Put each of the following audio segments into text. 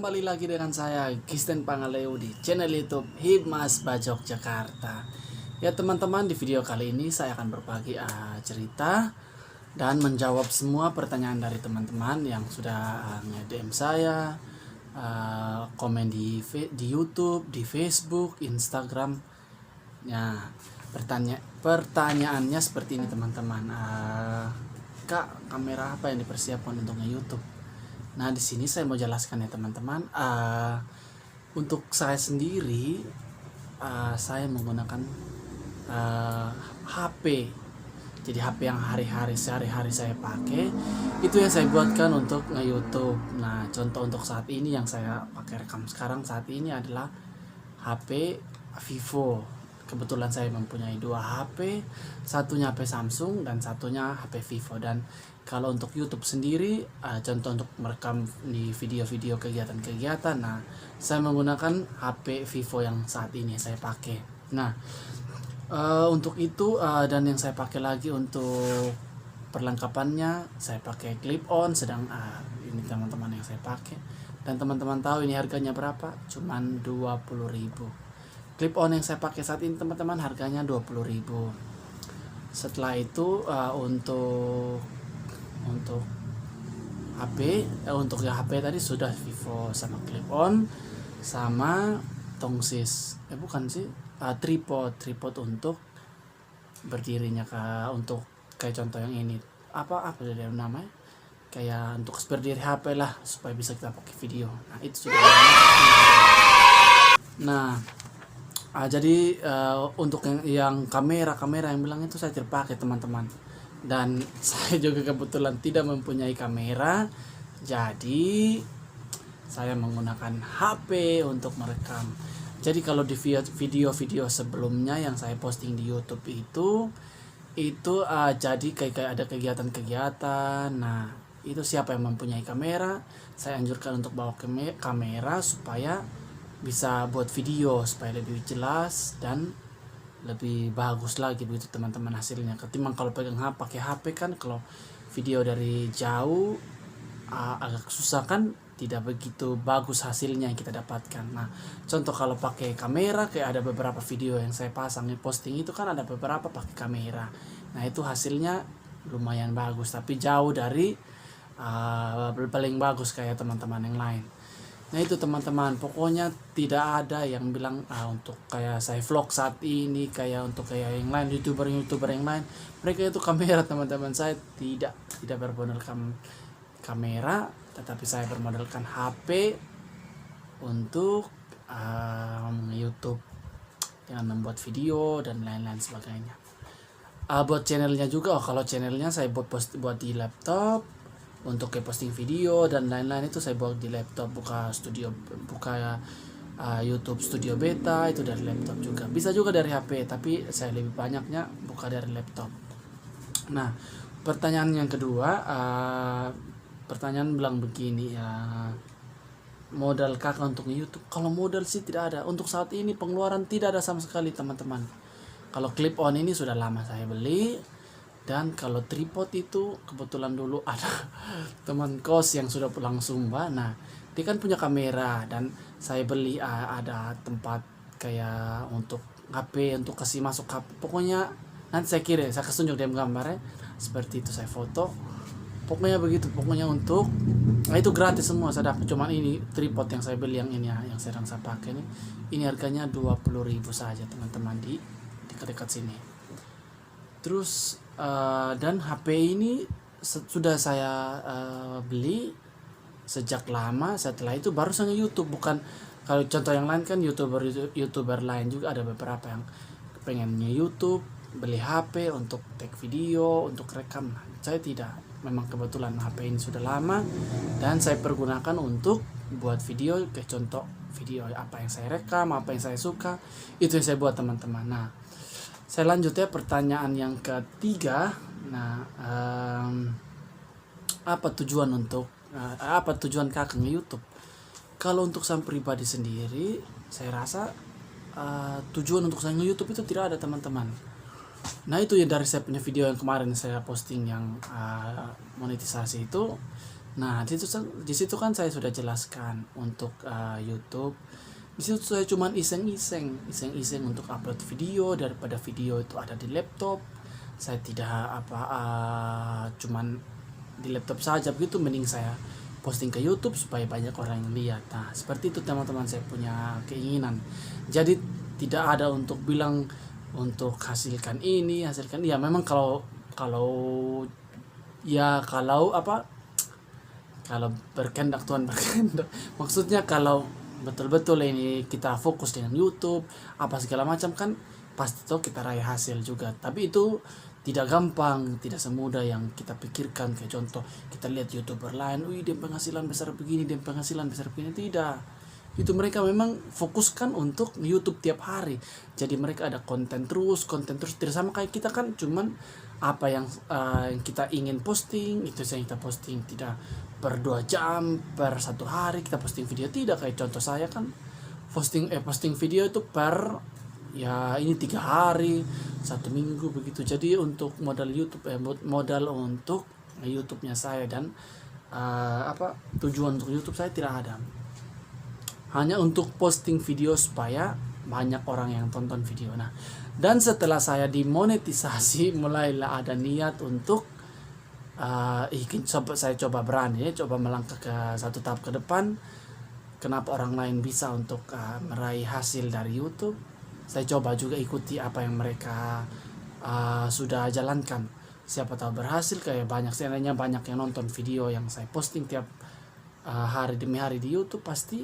kembali lagi dengan saya Kristen Pangaleo di channel YouTube Hibmas Bajok Jakarta. Ya teman-teman, di video kali ini saya akan berbagi cerita dan menjawab semua pertanyaan dari teman-teman yang sudah nge-DM saya, komen di YouTube, di Facebook, Instagram. Ya, pertanyaannya seperti ini teman-teman. Kak, kamera apa yang dipersiapkan untuk nge-YouTube? Nah, di sini saya mau jelaskan ya teman-teman. Untuk saya sendiri, saya menggunakan HP. Jadi HP yang sehari-hari saya pakai, itu yang saya buatkan untuk nge-YouTube. Nah, contoh untuk saat ini yang saya pakai rekam sekarang saat ini adalah HP Vivo. Kebetulan saya mempunyai dua HP, satunya HP Samsung dan satunya HP Vivo. Dan kalau untuk YouTube sendiri, contoh untuk merekam di video-video kegiatan-kegiatan, nah saya menggunakan HP Vivo yang saat ini saya pakai. Nah, untuk itu dan yang saya pakai lagi untuk perlengkapannya, saya pakai clip on. Sedang ini teman-teman yang saya pakai, dan teman-teman tahu ini harganya berapa? Cuman 20.000. Clip on yang saya pakai saat ini teman-teman harganya 20.000. Setelah itu untuk HP, untuk ya HP tadi sudah Vivo sama clip on sama tongsis. Bukan sih, tripod untuk berdirinya untuk kayak contoh yang ini. Apa dia namanya? Kayak untuk berdiri HP lah supaya bisa kita pakai video. Nah, itu sudah. Nah, jadi untuk yang kamera yang bilang itu saya terpakai teman-teman. Dan saya juga kebetulan tidak mempunyai kamera, jadi saya menggunakan HP untuk merekam. Jadi kalau di video-video sebelumnya yang saya posting di YouTube itu jadi kayak ada kegiatan-kegiatan. Nah, itu siapa yang mempunyai kamera, saya anjurkan untuk bawa kamera supaya bisa buat video supaya lebih jelas dan lebih bagus lagi begitu teman-teman hasilnya. Ketimbang kalau pakai HP kan, kalau video dari jauh agak susah kan, tidak begitu bagus hasilnya yang kita dapatkan. Nah, contoh kalau pakai kamera, kayak ada beberapa video yang saya pasang di posting itu kan ada beberapa pakai kamera. Nah, itu hasilnya lumayan bagus, tapi jauh dari paling bagus kayak teman-teman yang lain. Nah, itu teman-teman, pokoknya tidak ada yang bilang untuk kayak saya vlog saat ini, kayak untuk kayak yang lain, youtuber yang lain, mereka itu kamera teman-teman. Saya tidak bermodalkan kamera, tetapi saya bermodalkan HP untuk YouTube dengan membuat video dan lain-lain sebagainya. Buat channelnya juga, kalau channelnya saya buat di laptop. Untuk kayak posting video dan lain-lain itu saya buat di laptop, buka YouTube Studio Beta itu dari laptop juga. Bisa juga dari HP, tapi saya lebih banyaknya buka dari laptop. Nah, pertanyaan yang kedua, pertanyaan bilang begini ya, modal kakak untuk YouTube. Kalau modal sih tidak ada. Untuk saat ini pengeluaran tidak ada sama sekali teman-teman. Kalau clip on ini sudah lama saya beli. Dan kalau tripod itu kebetulan dulu ada teman kos yang sudah pulang Sumba. Nah, dia kan punya kamera dan saya beli ada tempat kayak untuk HP, untuk kasih masuk HP. Pokoknya nanti saya kasih tunjuk dia gambarnya. Seperti itu saya foto. Pokoknya begitu, pokoknya untuk itu gratis semua saya dapat. Cuman ini tripod yang saya beli yang ini ya, yang sedang saya pakai ini. Ini harganya 20.000 saja teman-teman di dekat-dekat sini. Terus dan HP ini sudah saya beli sejak lama. Setelah itu baru saya YouTube. Bukan kalau contoh yang lain kan youtuber lain juga ada beberapa yang pengennya YouTube, beli HP untuk take video, untuk rekam. Saya tidak. Memang kebetulan HP ini sudah lama dan saya pergunakan untuk buat video, kayak contoh video apa yang saya rekam, apa yang saya suka, itu yang saya buat teman-teman. Nah, saya lanjut ya, pertanyaan yang ketiga. Nah, apa tujuan kakak nge-YouTube? Kalau untuk saya pribadi sendiri, saya rasa tujuan untuk saya nge-YouTube itu tidak ada teman-teman. Nah, itu ya dari saya punya video yang kemarin saya posting yang monetisasi itu. Nah, di situ kan saya sudah jelaskan untuk YouTube. Di situ saya cuman iseng-iseng untuk upload video, daripada video itu ada di laptop. Saya tidak cuman di laptop saja begitu, mending saya posting ke YouTube supaya banyak orang yang lihat. Nah, seperti itu teman-teman, saya punya keinginan. Jadi tidak ada untuk bilang untuk hasilkan ini, hasilkan ya memang kalau kalau ya kalau kalau berkehendak Tuhan berkehendak. Maksudnya kalau betul-betul ini kita fokus dengan YouTube apa segala macam kan pasti toh kita raih hasil juga. Tapi itu tidak gampang, tidak semudah yang kita pikirkan. Kayak contoh kita lihat YouTuber lain, wih dia penghasilan besar begini, dia penghasilan besar begini. Tidak. Itu mereka memang fokuskan untuk YouTube tiap hari. Jadi mereka ada konten terus. Tidak sama kayak kita kan cuman apa yang kita ingin posting itu saja kita posting, tidak per 2 jam per 1 hari kita posting video. Tidak kayak contoh saya kan posting video itu per ya ini 3 hari 1 minggu begitu. Jadi untuk modal YouTube modal untuk YouTube-nya saya dan tujuan untuk YouTube saya tidak ada, hanya untuk posting video supaya banyak orang yang tonton video. Nah, dan setelah saya dimonetisasi mulailah ada niat untuk saya coba berani coba melangkah ke satu tahap ke depan. Kenapa orang lain bisa untuk meraih hasil dari YouTube, saya coba juga ikuti apa yang mereka sudah jalankan. Siapa tahu berhasil, kayak seandainya banyak yang nonton video yang saya posting tiap hari demi hari di YouTube, pasti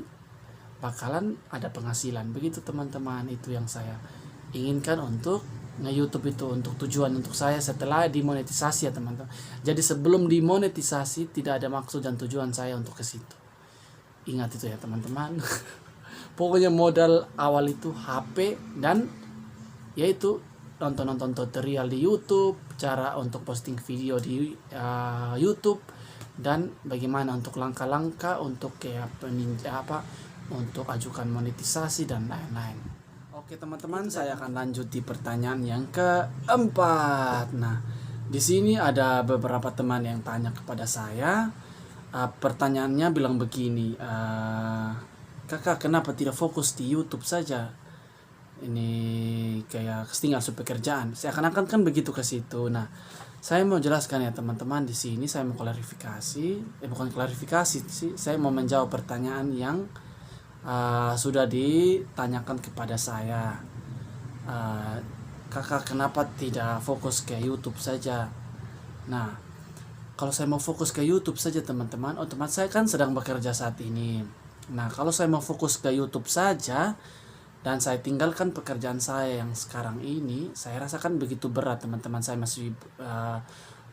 bakalan ada penghasilan. Begitu teman-teman, itu yang saya inginkan untuk nge-YouTube itu, untuk tujuan untuk saya setelah dimonetisasi ya teman-teman. Jadi sebelum dimonetisasi tidak ada maksud dan tujuan saya untuk ke situ. Ingat itu ya teman-teman. Pokoknya modal awal itu HP dan yaitu nonton tutorial di YouTube, cara untuk posting video di YouTube, dan bagaimana untuk langkah-langkah untuk kayak untuk ajukan monetisasi dan lain-lain. Oke teman-teman, saya akan lanjut di pertanyaan yang keempat. Nah, di sini ada beberapa teman yang tanya kepada saya. Pertanyaannya bilang begini, kakak kenapa tidak fokus di YouTube saja? Ini kayak tinggal pekerjaan. Seakan-akan kan begitu ke situ. Nah, saya mau jelaskan ya teman-teman, di sini saya mau bukan klarifikasi sih, saya mau menjawab pertanyaan yang sudah ditanyakan kepada saya. Kakak kenapa tidak fokus ke YouTube saja? Nah, kalau saya mau fokus ke YouTube saja teman-teman, otomatis saya kan sedang bekerja saat ini. Nah, kalau saya mau fokus ke YouTube saja dan saya tinggalkan pekerjaan saya yang sekarang ini, saya rasakan begitu berat teman-teman. Saya masih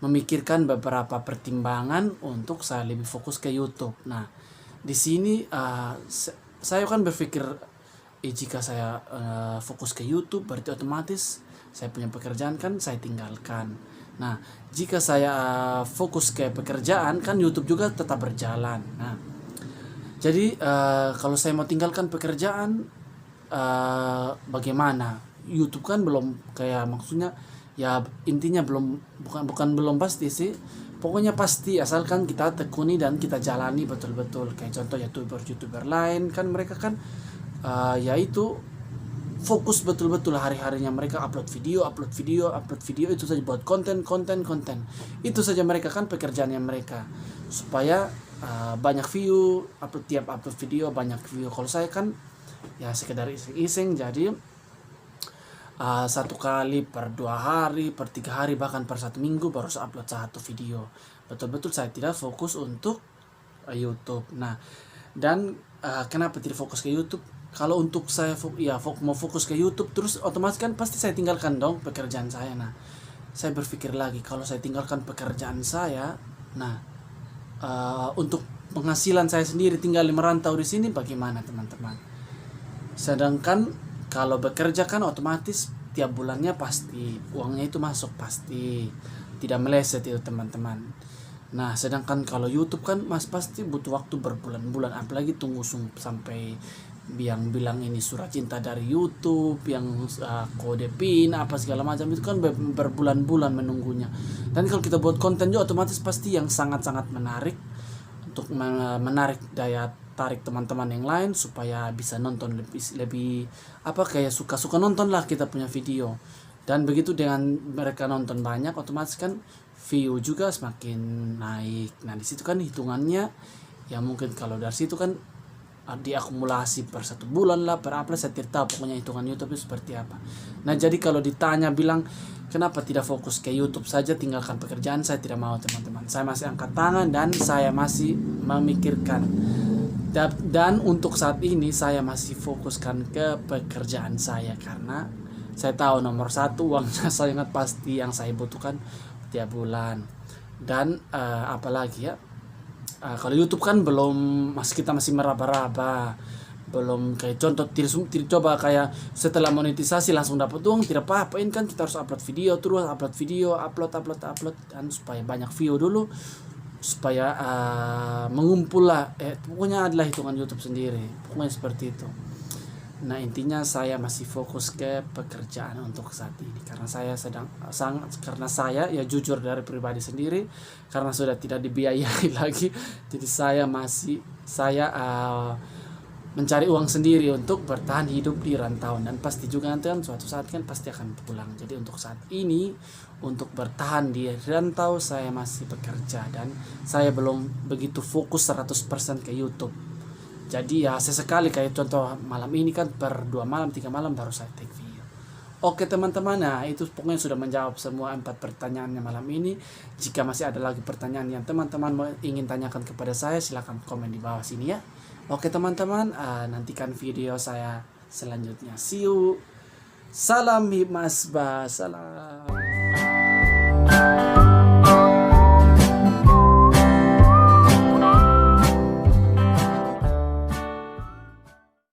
memikirkan beberapa pertimbangan untuk saya lebih fokus ke YouTube. Nah, di sini saya kan berpikir jika saya fokus ke YouTube berarti otomatis saya punya pekerjaan kan saya tinggalkan. Nah, jika saya fokus ke pekerjaan kan YouTube juga tetap berjalan. Nah, jadi kalau saya mau tinggalkan pekerjaan bagaimana? YouTube kan belum kayak maksudnya ya intinya bukan belum pasti sih. Pokoknya pasti asalkan kita tekuni dan kita jalani betul-betul. Kayak contoh YouTuber lain kan mereka kan yaitu fokus betul-betul hari-harinya mereka upload video itu saja buat konten. Itu saja mereka kan pekerjaannya mereka supaya banyak view, upload video banyak view. Kalau saya kan ya sekedar iseng-iseng, jadi 1 kali per 2 hari, per 3 hari, bahkan per 1 minggu baru saya upload 1 video. Betul-betul saya tidak fokus untuk YouTube. Nah, dan kenapa tidak fokus ke YouTube? Kalau untuk saya mau fokus ke YouTube terus otomatis kan pasti saya tinggalkan dong pekerjaan saya. Nah, saya berpikir lagi, kalau saya tinggalkan pekerjaan saya, nah untuk penghasilan saya sendiri tinggal merantau di sini bagaimana teman-teman? Sedangkan kalau bekerja kan otomatis tiap bulannya pasti uangnya itu masuk, pasti tidak meleset itu teman-teman. Nah, sedangkan kalau YouTube kan pasti butuh waktu berbulan-bulan, apalagi tunggu sampai yang bilang ini surat cinta dari YouTube, yang kode PIN apa segala macam itu kan berbulan-bulan menunggunya. Dan kalau kita buat konten juga otomatis pasti yang sangat-sangat menarik untuk menarik daya tarik teman-teman yang lain supaya bisa nonton lebih kayak suka nonton lah kita punya video. Dan begitu dengan mereka nonton banyak, otomatis kan view juga semakin naik. Nah di situ kan hitungannya ya, mungkin kalau dari situ kan diakumulasi per 1 bulan lah, per apa, saya tidak tahu pokoknya hitungan YouTube itu seperti apa. Nah jadi kalau ditanya bilang kenapa tidak fokus ke YouTube saja, tinggalkan pekerjaan, saya tidak mau teman-teman. Saya masih angkat tangan dan saya masih memikirkan. Dan untuk saat ini saya masih fokuskan ke pekerjaan saya, karena saya tahu nomor 1 uangnya sangat pasti yang saya butuhkan tiap bulan. Dan apalagi ya, kalau YouTube kan belum, kita masih meraba-raba, belum kayak contoh tidak coba kayak setelah monetisasi langsung dapat uang, tidak apa-apa. Ini kan kita harus upload video terus, upload dan supaya banyak view dulu, supaya mengumpul lah, pokoknya adalah hitungan YouTube sendiri, pokoknya seperti itu. Nah intinya saya masih fokus ke pekerjaan untuk saat ini, karena saya karena saya ya jujur dari pribadi sendiri, karena sudah tidak dibiayai lagi, jadi saya mencari uang sendiri untuk bertahan hidup di rantauan, dan pasti juga nanti kan suatu saat kan pasti akan pulang. Jadi untuk saat ini, untuk bertahan di rantau, saya masih bekerja dan saya belum begitu fokus 100% ke YouTube. Jadi ya sesekali kayak contoh malam ini kan per 2 malam 3 malam baru saya take video. Oke teman-teman, nah itu pokoknya sudah menjawab semua 4 pertanyaannya malam ini. Jika masih ada lagi pertanyaan yang teman-teman ingin tanyakan kepada saya, silahkan komen di bawah sini ya. Oke teman-teman, nantikan video saya selanjutnya. See you. Salam Himasba. Salam.